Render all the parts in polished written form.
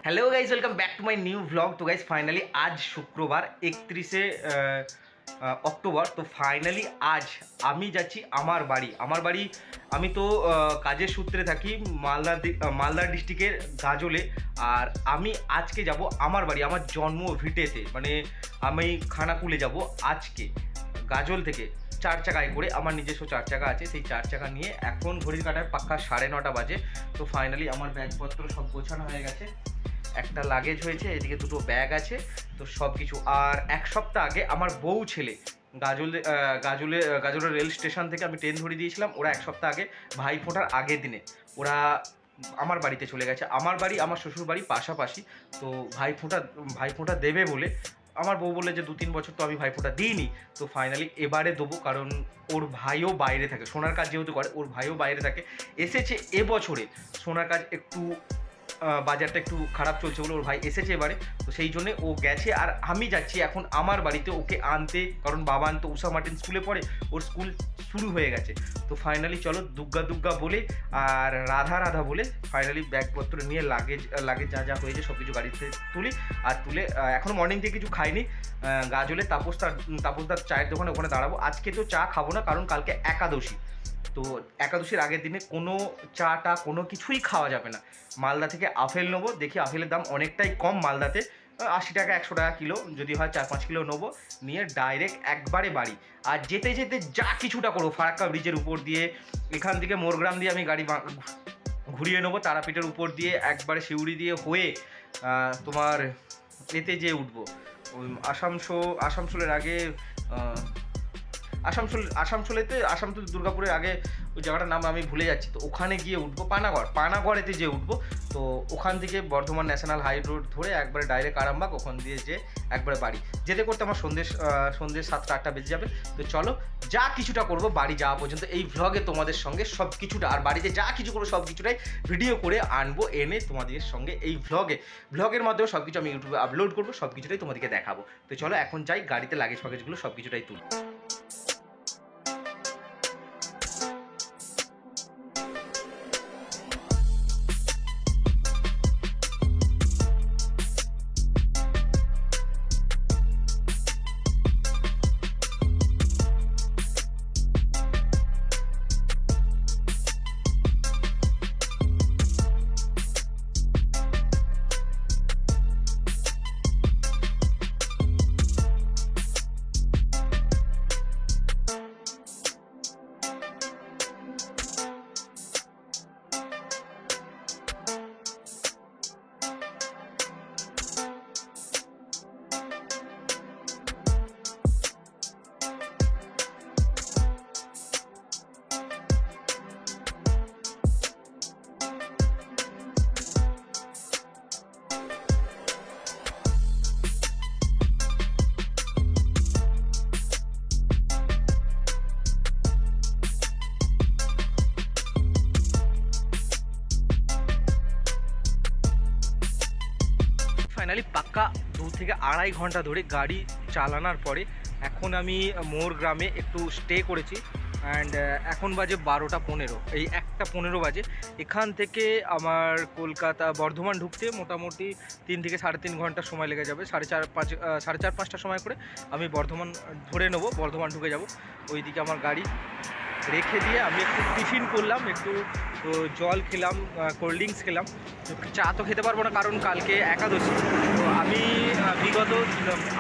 Hello guys, welcome back to my new blog. তো guys finally আজ শুক্রবার 31শে October. তো ফাইনালি আজ আমি যাচ্ছি আমার বাড়ি। আমি তো কাজের সূত্রে থাকি মালদা ডিস্ট্রিক্টের গাজলে। আর আমি আজকে যাব আমার বাড়ি, আমার জন্ম ভিটেতে, মানে আমি খানাকুলে যাব আজকে গাজল থেকে 4 চাকায় করে। আমার নিজস্ব 4 চাকা আছে, সেই 4 চাকা নিয়ে এখন ঘড়ির কাটায় পাক্কা 9:30 বাজে। তো ফাইনালি আমার ব্যাগপত্র সব গোছানো হয়ে গেছে, একটা লাগেজ হয়েছে, এদিকে 2টো ব্যাগ আছে, তো সব কিছু। আর এক সপ্তাহ আগে আমার বউ ছেলে গাজলের রেল স্টেশন থেকে আমি ট্রেন ধরে দিয়েছিলাম। ওরা এক সপ্তাহ আগে ভাই ফোঁটার আগের দিনে ওরা আমার বাড়িতে চলে গেছে। আমার বাড়ি আমার শ্বশুর বাড়ি পাশাপাশি। তো ভাইফোঁটা দেবে বলে আমার বউ বলে যে 2-3 বছর তো আমি ভাইফোঁটা দিইনি, তো ফাইনালি এবারে দেবো। কারণ ওর ভাইও বাইরে থাকে, সোনার কাজ যেহেতু করে ওর ভাইও বাইরে থাকে। এসেছে এবছরে, সোনার কাজ একটু বাজারটা একটু খারাপ চলছে বলে ওর ভাই এসেছে এবারে, তো সেই জন্যে ও গেছে। আর আমি যাচ্ছি এখন আমার বাড়িতে ওকে আনতে, কারণ বাবান তো উষা মার্টিন স্কুলে পড়ে, ওর স্কুল শুরু হয়ে গেছে। তো ফাইনালি চলো দুগ্গা দুগ্গা বলে আর রাধা রাধা বলে ফাইনালি ব্যাগপত্র নিয়ে লাগেজ যা হয়েছে সব কিছু গাড়িতে তুলি। আর তুলে এখনও মর্নিং থেকে কিছু খাইনি, গাজলে তাপসদার চায়ের দোকানে ওখানে দাঁড়াবো। আজকে তো চা খাবো না, কারণ কালকে একাদশী। তো একাদশীর আগের দিনে কোনো চাটা কোনো কিছুই খাওয়া যাবে না। মালদা থেকে আপেল নেবো, দেখি আপেলের দাম অনেকটাই কম মালদাতে, 80 টাকা 100 টাকা কিলো, যদি হয় 4-5 কিলো নেবো, নিয়ে ডাইরেক্ট একবারে বাড়ি। আর যেতে যেতে যা কিছুটা করবো, ফারাক্কা ব্রিজের উপর দিয়ে, এখান থেকে মোরগ্রাম দিয়ে আমি গাড়ি ঘুরিয়ে নেবো, তারাপীঠের উপর দিয়ে একবারে সিউড়ি দিয়ে হয়ে তোমার এতে যেয়ে উঠবো, ওই আসানসোলের আগে আসাম তো দুর্গাপুরের আগে ওই জায়গাটার নাম আমি ভুলে যাচ্ছি। তো ওখানে গিয়ে উঠবো পানাগড়েতে যে উঠবো। তো ওখান থেকে বর্ধমান ন্যাশনাল হাই রোড ধরে একবারে ডাইরেক্ট আরামবাগ, ওখান দিয়ে যে একবারে বাড়ি। যেতে করতে আমার সন্ধ্যে 7টা-8টা বেজে যাবে। তো চলো যা কিছুটা করবো বাড়ি যাওয়া পর্যন্ত এই ভ্লগে তোমাদের সঙ্গে সব কিছুটা, আর বাড়িতে যা কিছু করবো সব কিছুটাই ভিডিও করে আনবো, এনে তোমাদের সঙ্গে এই ভ্লগের মাধ্যমে সব কিছু আমি ইউটিউবে আপলোড করবো, সব কিছুটাই তোমাদেরকে দেখাবো। তো চলো এখন যাই, গাড়িতে লাগেজগুলো সব কিছুটাই তুলি। ফাইনালি পাক্কা 2 থেকে 2.5 ঘন্টা ধরে গাড়ি চালানোর পরে এখন আমি মোর গ্রামে একটু স্টে করেছি। অ্যান্ড এখন বাজে 12টা 15, এই 1টা 15 বাজে। এখান থেকে আমার কলকাতা বর্ধমান ঢুকতে মোটামুটি 3 থেকে 3.5 ঘন্টা সময় লেগে যাবে। 4:30-5টার সময় করে আমি বর্ধমান ধরে নেবো, বর্ধমান ঢুকে যাব। ওইদিকে আমার গাড়ি রেখে দিয়ে আমি একটু টিফিন করলাম, একটু জল খেলাম, কোল্ড ড্রিঙ্কস খেলাম। চা তো খেতে পারবো না, কারণ কালকে একাদশী। তো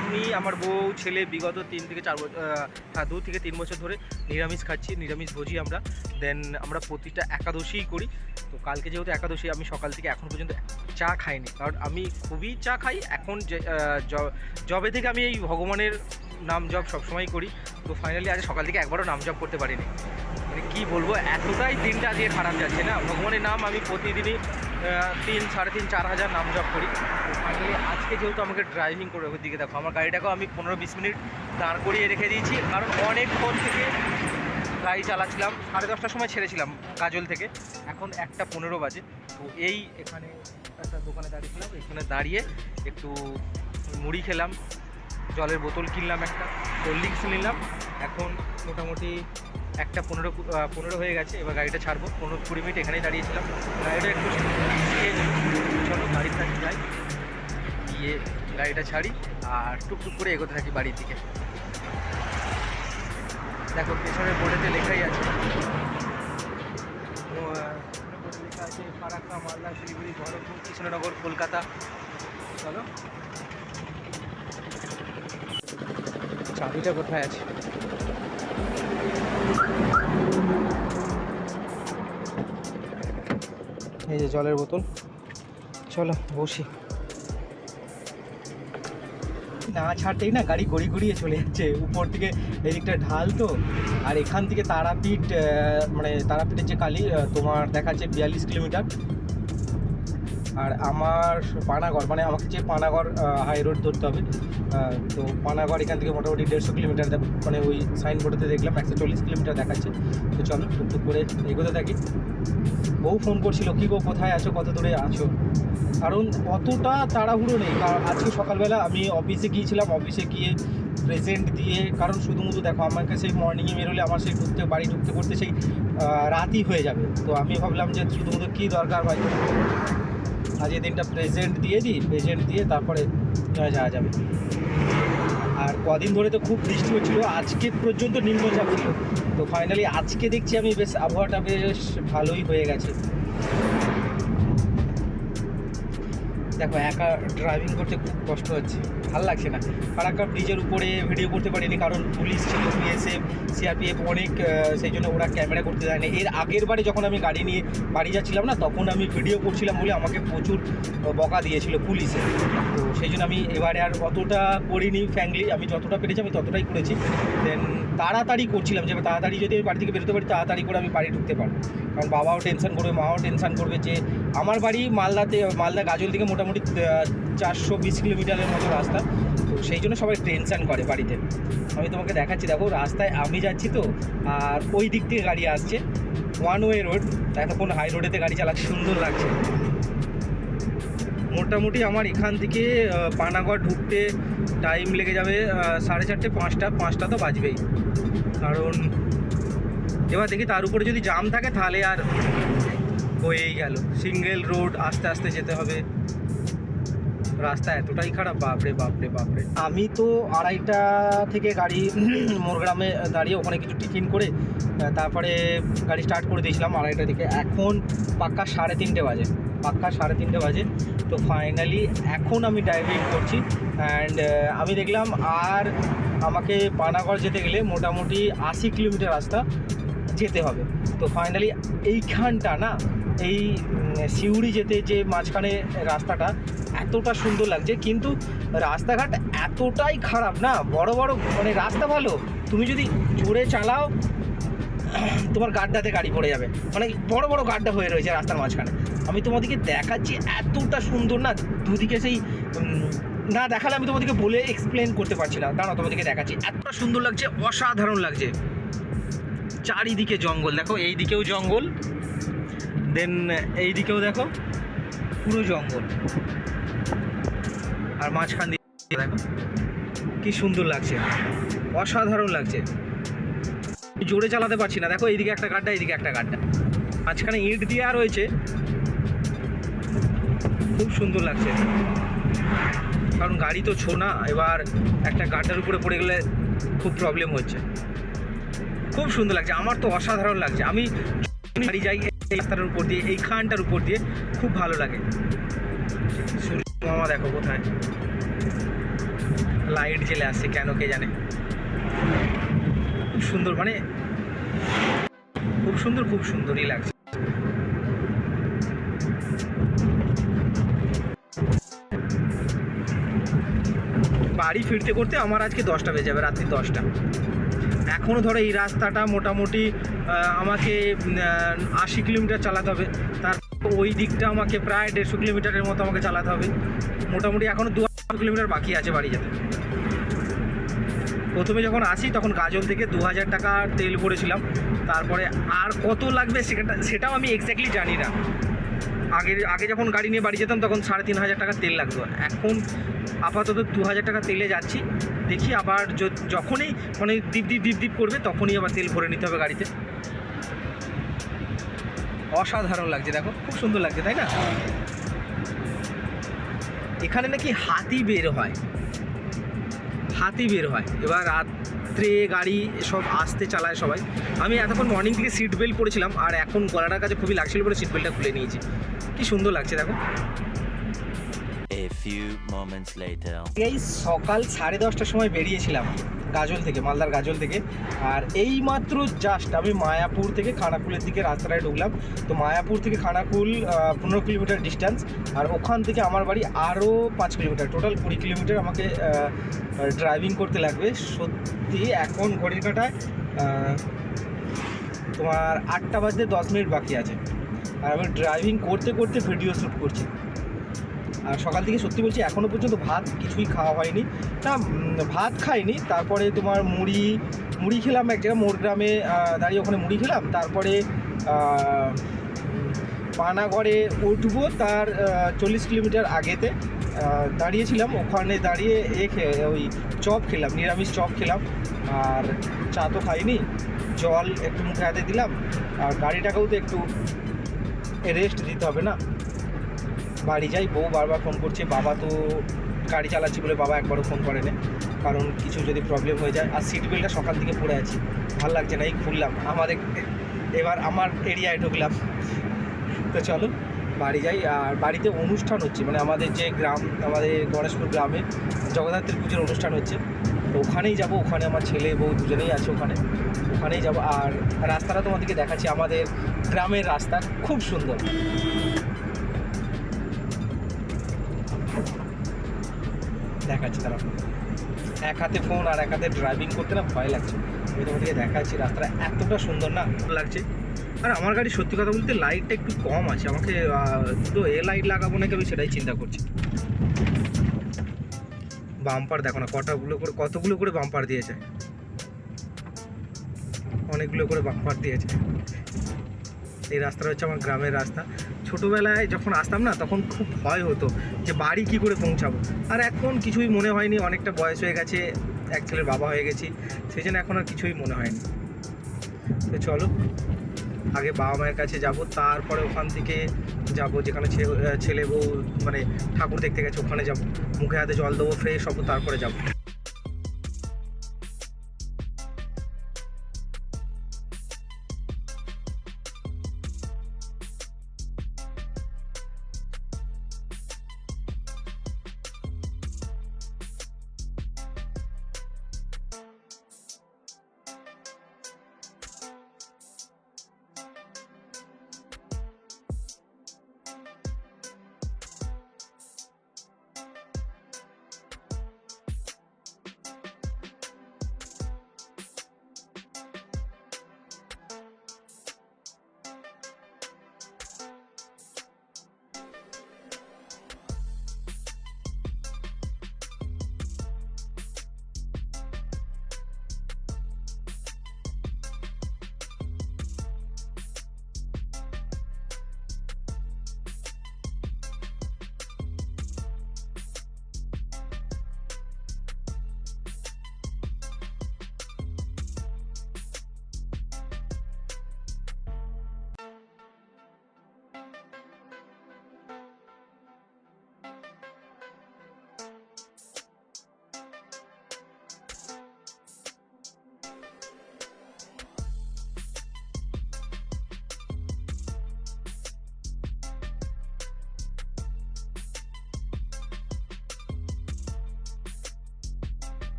আমি আমার বউ ছেলে বিগত 2 থেকে 3 বছর ধরে নিরামিষ খাচ্ছি, নিরামিষ ভোজি আমরা। দেন আমরা প্রতিটা একাদশীই করি। তো কালকে যেহেতু একাদশী, আমি সকাল থেকে এখন পর্যন্ত চা খাইনি, কারণ আমি খুবই চা খাই। এখন জবে থেকে আমি এই ভগবানের নাম জপ সবসময় করি। তো ফাইনালি আজ সকাল থেকে একবারও নাম জপ করতে পারিনি। মানে কী বলবো, এতটাই দিনটা আজকে খারাপ যাচ্ছে না। ভগবানের নাম আমি প্রতিদিনই 3-3,500-4,000 নাম জপ করি। তো ফাইনালি আজকে যেহেতু আমাকে ড্রাইভিং করে, ওই দিকে দেখো আমার গাড়িটাকেও আমি 15-20 মিনিট দাঁড় করিয়ে রেখে দিয়েছি, কারণ অনেকক্ষণ থেকে গাড়ি চালাচ্ছিলাম। 10:30টার সময় ছেড়েছিলাম গাজল থেকে, এখন 1টা 15 বাজে। তো এই এখানে একটা দোকানে দাঁড়িয়েছিলাম, এখানে দাঁড়িয়ে একটু মুড়ি খেলাম, জলের বোতল কিনলাম, একটা কোল্ড ড্রিঙ্কস নিলাম। এখন মোটামুটি 1টা 15 হয়ে গেছে। এবার গাড়িটা ছাড়বো, 15-20 মিনিট এখানেই দাঁড়িয়েছিলাম, গাড়িটা একটু চলো গাড়ি কাছে যাই, গিয়ে গাড়িটা ছাড়ি আর টুকটুক করে এগোতে থাকি বাড়ির দিকে। দেখো পেছনের বোর্ডেতে লেখাই আছে, লেখা আছে ফারাক্কা, মালদা, শিলিগুড়ি, বহরমপুর, কৃষ্ণনগর, কলকাতা। চলো, চাবিটা কোথায় আছে? এই যে জলের বোতল। চলো বসি। না ছাড়তেই না গাড়ি গড়িয়ে চলে যাচ্ছে উপর থেকে, এদিকটা ঢাল তো। আর এখান থেকে তারাপীঠ, মানে তারাপীঠের যে কালী তোমার দেখাচ্ছে 42 কিলোমিটার। আর আমার পানাগড়, মানে আমাকে যে পানাগড় হাই রোড ধরতে হবে। তো পানাগড় এখান থেকে মোটামুটি 150 কিলোমিটার, মানে ওই সাইনবোর্ডেতে দেখলাম 140 কিলোমিটার দেখাচ্ছে। তো চলো টুকটুক করে এগোতে থাকি। বউ ফোন করছিল, কী গো কোথায় আছো, কত দূরে আছো? কারণ অতটা তাড়াহুড়ো নেই, কারণ আজকে সকালবেলা আমি অফিসে গিয়েছিলাম, অফিসে গিয়ে প্রেজেন্ট দিয়ে, কারণ শুধুমুধু দেখো আমাকে সেই মর্নিংয়ে বেরোলে আমার সেই বাড়ি ঢুকতে করতে সেই রাতই হয়ে যাবে। তো আমি ভাবলাম যে শুধুমুধু কী দরকার ভাই, আজকে দিনটা প্রেজেন্ট দিয়ে দিই, প্রেজেন্ট দিয়ে তারপরে যাওয়া যাবে। আর কদিন ধরে তো খুব বৃষ্টি হচ্ছিলো, আজকে পর্যন্ত নিম্নচাপ ছিল। তো ফাইনালি আজকে দেখছি আমি বেশ আবহাওয়াটা বেশ ভালোই হয়ে গেছে। দেখো একা ড্রাইভিং করতে খুব কষ্ট হচ্ছে, ভালো লাগছে না। ফারাক্কা ব্রিজের উপরে ভিডিও করতে পারিনি, কারণ পুলিশ ছিল, বিএসএফ, সিআরপিএফ অনেক, সেই জন্য ওরা ক্যামেরা করতে দেয়নি। এর আগের বারে যখন আমি গাড়ি নিয়ে বাড়ি যাচ্ছিলাম না, তখন আমি ভিডিও করছিলাম বলে আমাকে প্রচুর বকা দিয়েছিল পুলিশে। তো সেই জন্য আমি এবারে আর অতটা করিনি ফ্র্যাঙ্কলি, আমি যতটা পেরেছি আমি ততটাই করেছি। দেন তাড়াতাড়ি করছিলাম, যে তাড়াতাড়ি যদি আমি বাড়ি থেকে বেরোতে পারি, তাড়াতাড়ি করে আমি বাড়ি ঢুকতে পারবো। কারণ বাবাও টেনশন করবে, মাও টেনশন করবে যে আমার বাড়ি মালদা গাজল থেকে মোটামুটি 420 কিলোমিটারের মতো রাস্তা। তো সেই জন্য সবাই টেনশন করে বাড়িতে। আমি তোমাকে দেখাচ্ছি, দেখো রাস্তায় আমি যাচ্ছি তো, আর ওই দিক থেকে গাড়ি আসছে, ওয়ান ওয়ে রোড। এতক্ষণ হাই রোডেতে গাড়ি চালাচ্ছে, সুন্দর লাগছে। মোটামুটি আমার এখান থেকে পানাগড় ঢুকতে টাইম লেগে যাবে 4:30, 5টা তো বাজবেই। কারণ এবার দেখি তার উপরে যদি জাম থাকে তাহলে আর হয়েই গেল। সিঙ্গেল রোড, আস্তে আস্তে যেতে হবে। রাস্তা এতটাই খারাপ, বাপরে বাপরে বাপরে। আমি তো 2:30 থেকে গাড়ি মোরগ্রামে দাঁড়িয়ে ওখানে কিছু টিফিন করে তারপরে গাড়ি স্টার্ট করে দিয়েছিলাম 2:30 থেকে। এখন পাক্কা 3:30 বাজে, পাক্কা 3:30 বাজে। তো ফাইনালি এখন আমি ড্রাইভিং করছি। অ্যান্ড আমি দেখলাম আর আমাকে পানাগড় যেতে গেলে মোটামুটি 80 কিলোমিটার রাস্তা যেতে হবে। তো ফাইনালি এইখানটা না, এই সিউড়ি যেতে যে মাঝখানে রাস্তাটা এতটা সুন্দর লাগছে, কিন্তু রাস্তাঘাট এতটাই খারাপ না। বড় বড়, মানে রাস্তা ভালো, তুমি যদি জোরে চালাও তোমার গাড্ডাতে গাড়ি পড়ে যাবে, মানে বড় বড় গাড্ডা হয়ে রয়েছে রাস্তার মাঝখানে। আমি তোমাদেরকে দেখাচ্ছি, এতটা সুন্দর না, দুদিকে সেই না দেখালে আমি তোমাদেরকে বলে এক্সপ্লেন করতে পারছি না। দাঁড়াও তোমাদেরকে দেখাচ্ছি, এতটা সুন্দর লাগছে, অসাধারণ লাগছে। চারিদিকে জঙ্গল, দেখো এই দিকেও জঙ্গল, দেন এই দিকেও দেখো পুরো জঙ্গল, আর মাঝখান দিয়ে দেখো কি সুন্দর লাগছে, অসাধারণ লাগছে। জোরে চালাতে পারছি না, দেখো এইদিকে একটা গাড্ডা, এইদিকে একটা গাড্ডা, মাঝখানে ইট দেওয়া রয়েছে, খুব সুন্দর লাগছে। কারণ গাড়ি তো ছোনা, এবার একটা গাড্ডার উপরে পড়ে গেলে খুব প্রবলেম হচ্ছে। খুব সুন্দর লাগছে, আমার তো অসাধারণ লাগছে। আমি গাড়ি যাই এই রাস্তাটার উপর দিয়ে, এইখানটার উপর দিয়ে, খুব ভালো লাগে। সূর্য মামা দেখো কোথায়, লাইট জ্বেলে আসছে কেন কে জানে। খুব সুন্দর, মানে খুব সুন্দর, খুব সুন্দরই লাগছে। বাড়ি ফিরতে করতে আমার আজকে 10টা বেজে যাবে, রাত্রি 10টা। এখনও ধরো এই রাস্তাটা মোটামুটি আমাকে 80 কিলোমিটার চালাতে হবে, তার ওই দিকটা আমাকে প্রায় 150 কিলোমিটারের মতো আমাকে চালাতে হবে। মোটামুটি এখনও 200 কিলোমিটার বাকি আছে বাড়ি যেতে। প্রথমে যখন আসি তখন গাজল থেকে 2000 টাকা তেল ভরেছিলাম, তারপরে আর কত লাগবে সেটাও আমি এক্স্যাক্টলি জানি না। আগে যখন গাড়ি নিয়ে বাড়ি যেতাম তখন 3500 টাকা তেল লাগতো, এখন আপাতত 2000 টাকা তেলে যাচ্ছি। দেখি আবার যখনই মানে দীপ করবে তখনই আবার তেল ভরে নিতে হবে গাড়িতে। অসাধারণ লাগছে, দেখো খুব সুন্দর লাগছে, তাই না? এখানে নাকি হাতি বের হয়, এবার রাত্রে গাড়ি সব আসতে চালায় সবাই। আমি এতক্ষণ মর্নিং থেকে সিট বেল্ট পরেছিলাম, আর এখন গলাটার কাছে খুবই লাগছিল বলে সিট বেল্টটা খুলে নিয়েছি। কি সুন্দর লাগছে দেখো। A few moments later. এই সকাল 10:30টার সময় বেরিয়েছিলাম গাজল থেকে, মালদার গাজল থেকে। আর এই মাত্র জাস্ট আমি মায়াপুর থেকে খানাকুলের দিকে রাস্তাটায় ঢুকলাম। তো মায়াপুর থেকে খানাকুল 15 কিলোমিটার ডিস্টেন্স, আর ওখান থেকে আমার বাড়ি আরও 5 কিলোমিটার, টোটাল 20 কিলোমিটার আমাকে ড্রাইভিং করতে লাগবে। সত্যি এখন ঘড়ির কাঁটায় তোমার 8টা বাজতে 10 মিনিট বাকি আছে, আর আমি ড্রাইভিং করতে করতে ভিডিও শ্যুট করছি। আর সকাল থেকে সত্যি বলছি এখনও পর্যন্ত ভাত কিছুই খাওয়া হয়নি, না ভাত খাইনি। তারপরে তোমার মুড়ি খেলাম এক জায়গায়, মোর গ্রামে দাঁড়িয়ে ওখানে মুড়ি খেলাম। তারপরে পানাগড়ে উঠবো, তার 40 কিলোমিটার আগেতে দাঁড়িয়েছিলাম, ওখানে দাঁড়িয়ে ওই চপ খেলাম, নিরামিষ চপ খেলাম। আর চা তো খাইনি, জল একটু মুখে হাতে দিলাম। আর গাড়িটাকেও তো একটু রেস্ট দিতে হবে না। বাড়ি যাই, বউ বারবার ফোন করছে, বাবা তো গাড়ি চালাচ্ছি বলে বাবা একবারও ফোন করে না, কারণ কিছু যদি প্রবলেম হয়ে যায়। আর সিট বেল্টটা সকাল থেকে পড়ে আছি, ভালো লাগছে না, এই খুললাম, এবার আমার এরিয়ায় ঢুকলাম। তো চলো বাড়ি যাই। আর বাড়িতে অনুষ্ঠান হচ্ছে, মানে আমাদের যে গ্রাম, আমাদের গণেশপুর গ্রামে জগদ্ধাত্রী পুজোর অনুষ্ঠান হচ্ছে। তো ওখানেই যাব, ওখানে আমার ছেলে বউ দুজনেই আছে, ওখানেই যাব। আর রাস্তাটা তোমাদেরকে দেখাচ্ছি, আমাদের গ্রামের রাস্তা খুব সুন্দর। দেখাচ্ছি তারা, এক হাতে ফোন আর এক হাতে ড্রাইভিং করতে না ভয় লাগছে। আমি তোমাদেরকে দেখাচ্ছি, রাস্তাটা এতটা সুন্দর না, লাগছে। আর আমার গাড়ি সত্যি কথা বলতে লাইটটা একটু কম আছে, আমাকে দুটো লাইট লাগাবো নাকি আমি সেটাই চিন্তা করছি। বাম্পার দেখো না কতগুলো করে বাম্পার দিয়েছে, অনেকগুলো করে বাম্পার দিয়েছে। এই রাস্তাটা হচ্ছে আমার গ্রামের রাস্তা। ছোটোবেলায় যখন আসতাম না, তখন খুব ভয় হতো যে বাড়ি কী করে পৌঁছাবো। আর এখন কিছুই মনে হয়নি, অনেকটা বয়স হয়ে গেছে, এক ছেলের বাবা হয়ে গেছি, সেই জন্য এখন আর কিছুই মনে হয়নি। তো চলো আগে বাবা মায়ের কাছে যাব, তারপরে ওখান থেকে যাব যেখানে ছেলে বউ মানে ঠাকুর দেখতে গেছে, ওখানে যাব, মুখে হাতে জল দেবো, ফ্রেশ হবো, তারপরে যাব।